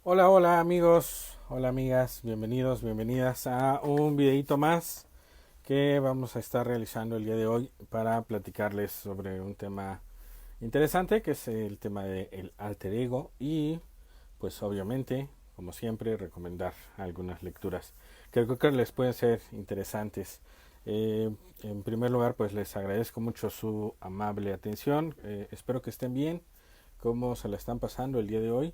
Hola, hola amigos, hola amigas, bienvenidos, bienvenidas a un videito más que vamos a estar realizando el día de hoy para platicarles sobre un tema interesante que es el tema del alter ego y pues obviamente, como siempre, recomendar algunas lecturas que creo que les pueden ser interesantes. Eh, en primer lugar, pues les agradezco mucho su amable atención, espero que estén bien, cómo se la están pasando el día de hoy.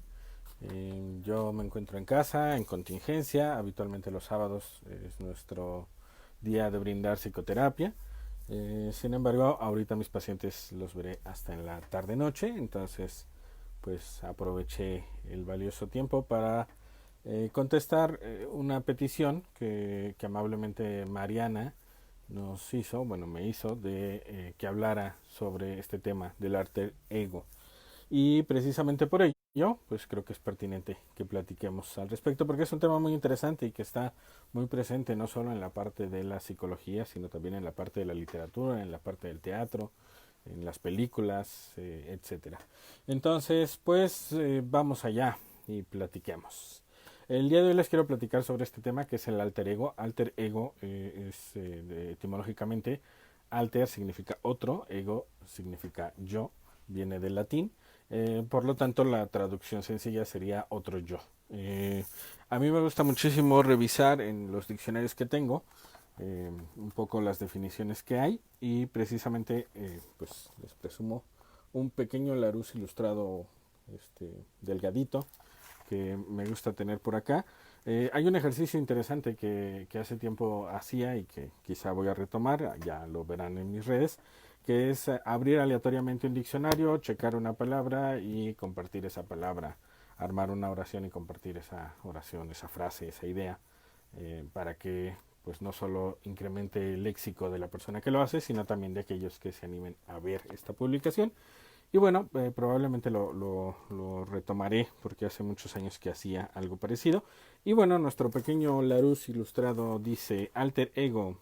Yo me encuentro en casa, en contingencia. Habitualmente los sábados es nuestro día de brindar psicoterapia. Sin embargo, ahorita mis pacientes los veré hasta en la tarde-noche. Entonces, pues aproveché el valioso tiempo para contestar una petición que amablemente Mariana nos hizo, bueno, me hizo, de que hablara sobre este tema del arte ego. Y precisamente por ello, pues creo que es pertinente que platiquemos al respecto, porque es un tema muy interesante y que está muy presente no solo en la parte de la psicología, sino también en la parte de la literatura, en la parte del teatro, en las películas, etcétera. Entonces, pues vamos allá y platiquemos. El día de hoy les quiero platicar sobre este tema que es el alter ego. Alter ego es etimológicamente alter significa otro, ego significa yo, viene del latín. Por lo tanto, la traducción sencilla sería otro yo. A mí me gusta muchísimo revisar en los diccionarios que tengo un poco las definiciones que hay y precisamente pues les presumo un pequeño Larousse ilustrado delgadito que me gusta tener por acá. Hay un ejercicio interesante que hace tiempo hacía y que quizá voy a retomar, ya lo verán en mis redes, que es abrir aleatoriamente un diccionario, checar una palabra y compartir esa palabra, armar una oración y compartir esa oración, esa frase, esa idea, para que pues no solo incremente el léxico de la persona que lo hace, sino también de aquellos que se animen a ver esta publicación. Y bueno, probablemente lo retomaré porque hace muchos años que hacía algo parecido. Y bueno, nuestro pequeño Larousse ilustrado dice alter ego,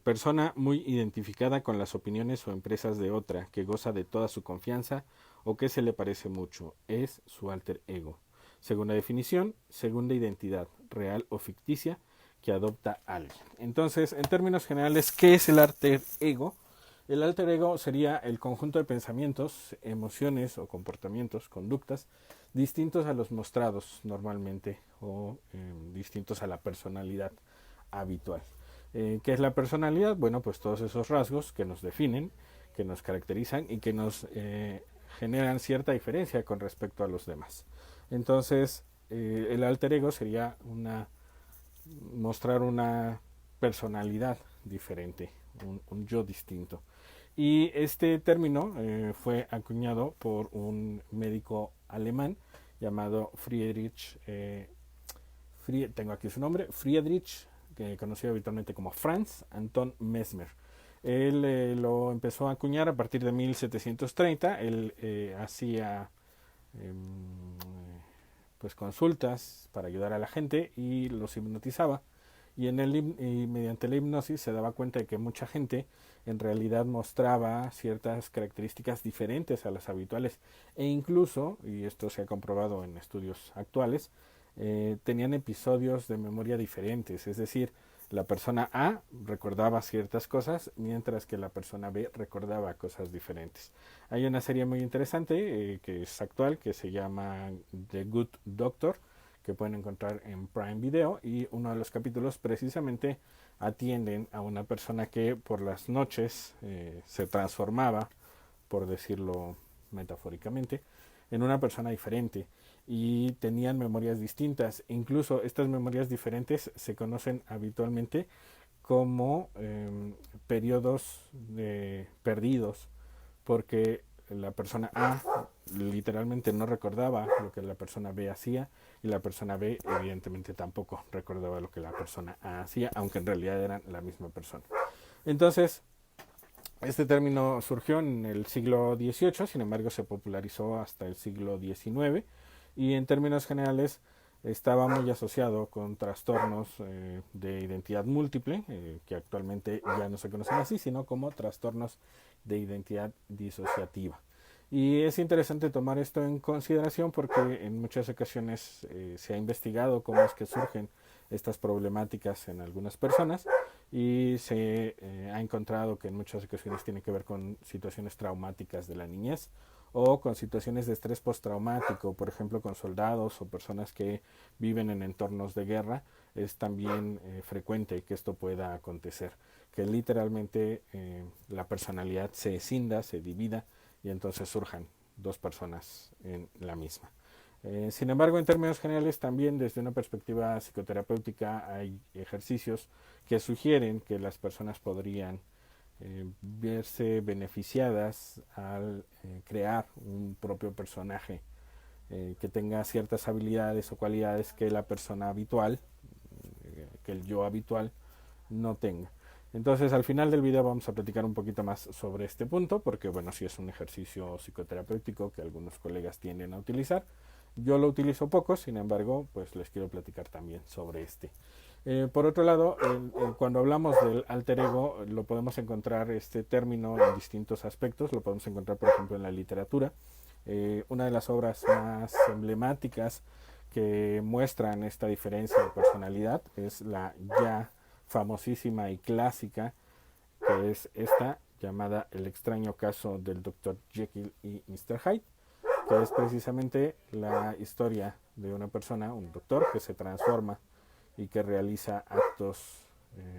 persona muy identificada con las opiniones o empresas de otra, que goza de toda su confianza o que se le parece mucho, es su alter ego. Segunda definición, segunda identidad, real o ficticia, que adopta alguien. Entonces, en términos generales, ¿qué es el alter ego? El alter ego sería el conjunto de pensamientos, emociones o comportamientos, conductas, distintos a los mostrados normalmente o distintos a la personalidad habitual. ¿Qué es la personalidad? Bueno, pues todos esos rasgos que nos definen, que nos caracterizan y que nos generan cierta diferencia con respecto a los demás. Entonces, el alter ego sería mostrar una personalidad diferente, un yo distinto. Y este término fue acuñado por un médico alemán llamado tengo aquí su nombre, Friedrich, que conocido habitualmente como Franz Anton Mesmer. Él lo empezó a acuñar a partir de 1730. Él hacía pues consultas para ayudar a la gente y los hipnotizaba. Y mediante la hipnosis se daba cuenta de que mucha gente en realidad mostraba ciertas características diferentes a las habituales e incluso, y esto se ha comprobado en estudios actuales, tenían episodios de memoria diferentes, es decir, la persona A recordaba ciertas cosas mientras que la persona B recordaba cosas diferentes. Hay una serie muy interesante que es actual que se llama The Good Doctor, que pueden encontrar en Prime Video, y uno de los capítulos precisamente atienden a una persona que por las noches se transformaba, por decirlo metafóricamente, en una persona diferente y tenían memorias distintas. Incluso estas memorias diferentes se conocen habitualmente como periodos perdidos, porque la persona A literalmente no recordaba lo que la persona B hacía y la persona B evidentemente tampoco recordaba lo que la persona A hacía, aunque en realidad eran la misma persona. Entonces, este término surgió en el siglo XVIII, sin embargo se popularizó hasta el siglo XIX y en términos generales estaba muy asociado con trastornos de identidad múltiple, que actualmente ya no se conocen así, sino como trastornos de identidad disociativa. Y es interesante tomar esto en consideración porque en muchas ocasiones se ha investigado cómo es que surgen estas problemáticas en algunas personas y se ha encontrado que en muchas ocasiones tiene que ver con situaciones traumáticas de la niñez o con situaciones de estrés postraumático, por ejemplo con soldados o personas que viven en entornos de guerra. Es también frecuente que esto pueda acontecer, que literalmente la personalidad se escinda, se divida y entonces surjan dos personas en la misma. Sin embargo, en términos generales, también desde una perspectiva psicoterapéutica hay ejercicios que sugieren que las personas podrían verse beneficiadas al crear un propio personaje que tenga ciertas habilidades o cualidades que la persona habitual, que el yo habitual, no tenga. Entonces al final del video vamos a platicar un poquito más sobre este punto, porque bueno, sí es un ejercicio psicoterapéutico que algunos colegas tienden a utilizar. Yo lo utilizo poco, sin embargo, pues les quiero platicar también sobre este. Por otro lado, cuando hablamos del alter ego, lo podemos encontrar este término en distintos aspectos. Lo podemos encontrar, por ejemplo, en la literatura. Una de las obras más emblemáticas que muestran esta diferencia de personalidad es la ya famosísima y clásica, que es esta llamada El extraño caso del Dr. Jekyll y Mr. Hyde, que es precisamente la historia de una persona, un doctor, que se transforma y que realiza actos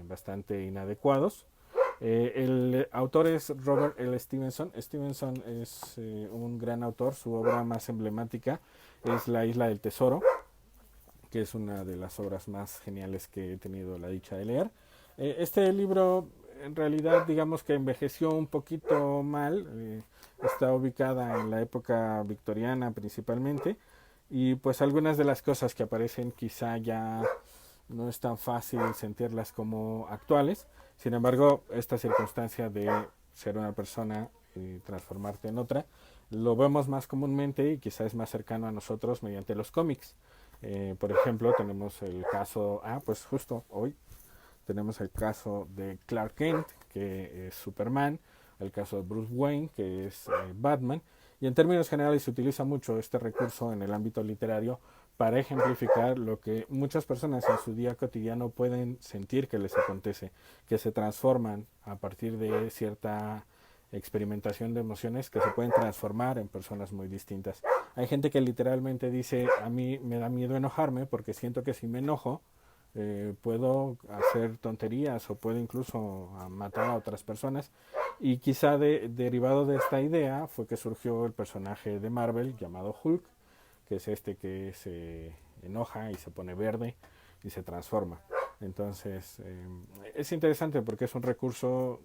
bastante inadecuados. El autor es Robert L. Stevenson. Stevenson es un gran autor. Su obra más emblemática es La Isla del Tesoro, que es una de las obras más geniales que he tenido la dicha de leer. Este libro en realidad digamos que envejeció un poquito mal, está ubicada en la época victoriana principalmente, y pues algunas de las cosas que aparecen quizá ya no es tan fácil sentirlas como actuales. Sin embargo, esta circunstancia de ser una persona y transformarte en otra, lo vemos más comúnmente y quizá es más cercano a nosotros mediante los cómics. Por ejemplo, tenemos el caso, pues justo hoy tenemos el caso de Clark Kent, que es Superman, el caso de Bruce Wayne, que es Batman, y en términos generales se utiliza mucho este recurso en el ámbito literario para ejemplificar lo que muchas personas en su día cotidiano pueden sentir que les acontece, que se transforman a partir de cierta experimentación de emociones que se pueden transformar en personas muy distintas. Hay gente que literalmente dice, a mí me da miedo enojarme porque siento que si me enojo puedo hacer tonterías o puedo incluso matar a otras personas, y quizá derivado de esta idea fue que surgió el personaje de Marvel llamado Hulk, que es este que se enoja y se pone verde y se transforma. Entonces es interesante porque es un recurso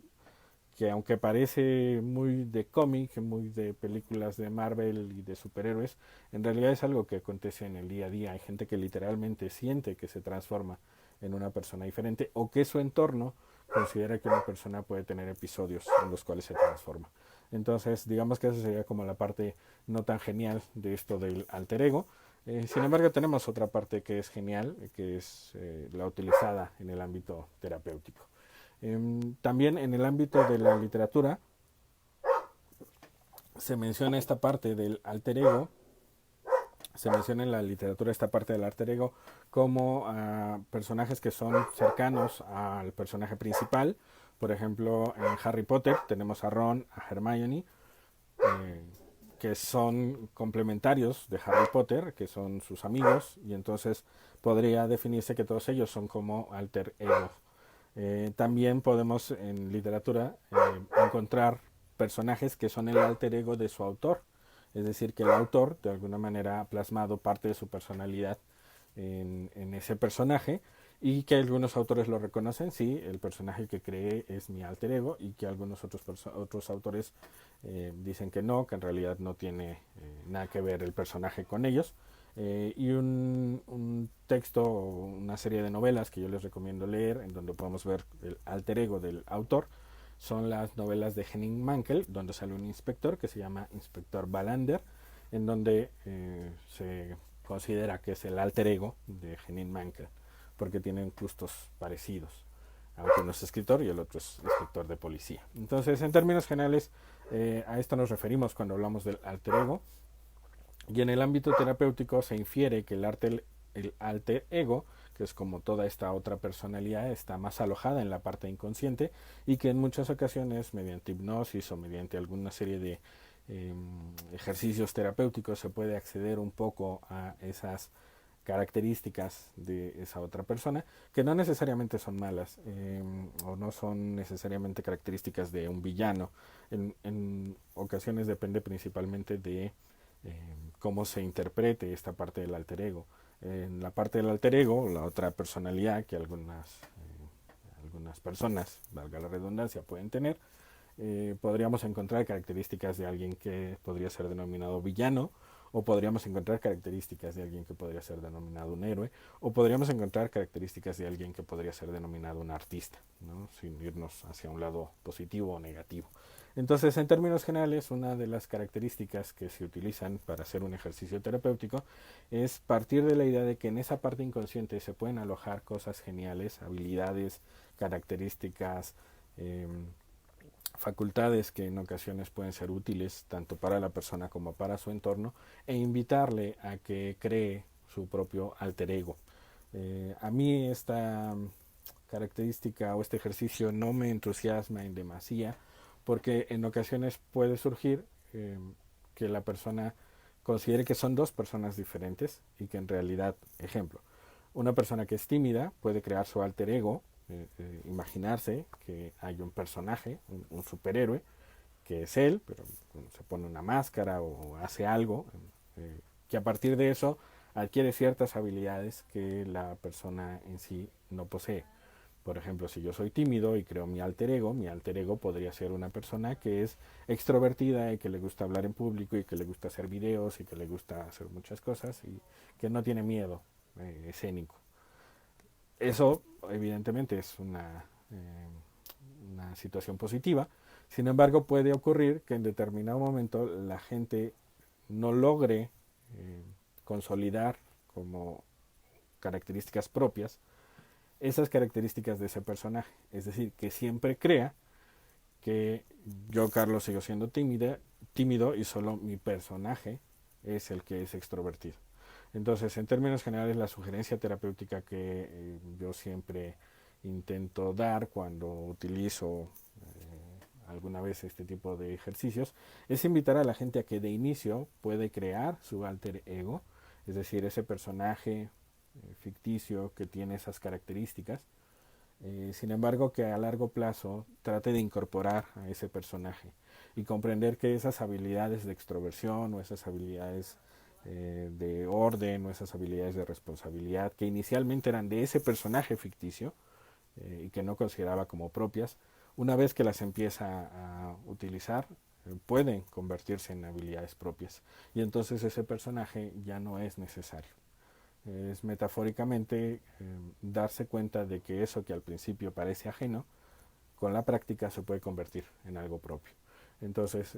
que aunque parece muy de cómic, muy de películas de Marvel y de superhéroes, en realidad es algo que acontece en el día a día. Hay gente que literalmente siente que se transforma en una persona diferente o que su entorno considera que una persona puede tener episodios en los cuales se transforma. Entonces, digamos que esa sería como la parte no tan genial de esto del alter ego. Sin embargo, tenemos otra parte que es genial, que es la utilizada en el ámbito terapéutico. También en el ámbito de la literatura se menciona esta parte del alter ego, se menciona en la literatura esta parte del alter ego como personajes que son cercanos al personaje principal. Por ejemplo, en Harry Potter tenemos a Ron, a Hermione, eh, que son complementarios de Harry Potter, que son sus amigos, y entonces podría definirse que todos ellos son como alter ego. También podemos en literatura encontrar personajes que son el alter ego de su autor, es decir, que el autor de alguna manera ha plasmado parte de su personalidad en ese personaje, y que algunos autores lo reconocen, sí, el personaje que creé es mi alter ego, y que algunos otros autores dicen que no, que en realidad no tiene nada que ver el personaje con ellos. Y un texto o una serie de novelas que yo les recomiendo leer, en donde podemos ver el alter ego del autor, son las novelas de Henning Mankell, donde sale un inspector que se llama Inspector Wallander, en donde se considera que es el alter ego de Henning Mankell, porque tienen gustos parecidos. aunque uno es escritor y el otro es inspector de policía. Entonces, en términos generales, a esto nos referimos cuando hablamos del alter ego. Y en el ámbito terapéutico se infiere que el alter ego, que es como toda esta otra personalidad, está más alojada en la parte inconsciente y que en muchas ocasiones mediante hipnosis o mediante alguna serie de ejercicios terapéuticos se puede acceder un poco a esas características de esa otra persona, que no necesariamente son malas o no son necesariamente características de un villano. En ocasiones depende principalmente de cómo se interprete esta parte del alter ego. En la parte del alter ego, la otra personalidad que algunas personas, valga la redundancia, pueden tener, podríamos encontrar características de alguien que podría ser denominado villano, o podríamos encontrar características de alguien que podría ser denominado un héroe, o podríamos encontrar características de alguien que podría ser denominado un artista, ¿no? Sin irnos hacia un lado positivo o negativo. Entonces, en términos generales, una de las características que se utilizan para hacer un ejercicio terapéutico es partir de la idea de que en esa parte inconsciente se pueden alojar cosas geniales, habilidades, características, eh, facultades que en ocasiones pueden ser útiles tanto para la persona como para su entorno, e invitarle a que cree su propio alter ego. A mí esta característica o este ejercicio no me entusiasma en demasía, porque en ocasiones puede surgir que la persona considere que son dos personas diferentes y que en realidad, ejemplo, una persona que es tímida puede crear su alter ego, imaginarse que hay un personaje, un superhéroe, que es él, pero se pone una máscara o hace algo, que a partir de eso adquiere ciertas habilidades que la persona en sí no posee. Por ejemplo, si yo soy tímido y creo mi alter ego podría ser una persona que es extrovertida y que le gusta hablar en público y que le gusta hacer videos y que le gusta hacer muchas cosas y que no tiene miedo escénico. Eso evidentemente es una situación positiva. Sin embargo, puede ocurrir que en determinado momento la gente no logre consolidar como características propias esas características de ese personaje. Es decir, que siempre crea que yo, Carlos, sigo siendo tímido y solo mi personaje es el que es extrovertido. Entonces, en términos generales, la sugerencia terapéutica que yo siempre intento dar cuando utilizo alguna vez este tipo de ejercicios es invitar a la gente a que de inicio puede crear su alter ego, es decir, ese personaje ficticio que tiene esas características. Sin embargo, que a largo plazo trate de incorporar a ese personaje y comprender que esas habilidades de extroversión o esas habilidades de orden o esas habilidades de responsabilidad que inicialmente eran de ese personaje ficticio y que no consideraba como propias, una vez que las empieza a utilizar, pueden convertirse en habilidades propias y entonces ese personaje ya no es necesario. Es metafóricamente darse cuenta de que eso que al principio parece ajeno, con la práctica se puede convertir en algo propio. Entonces,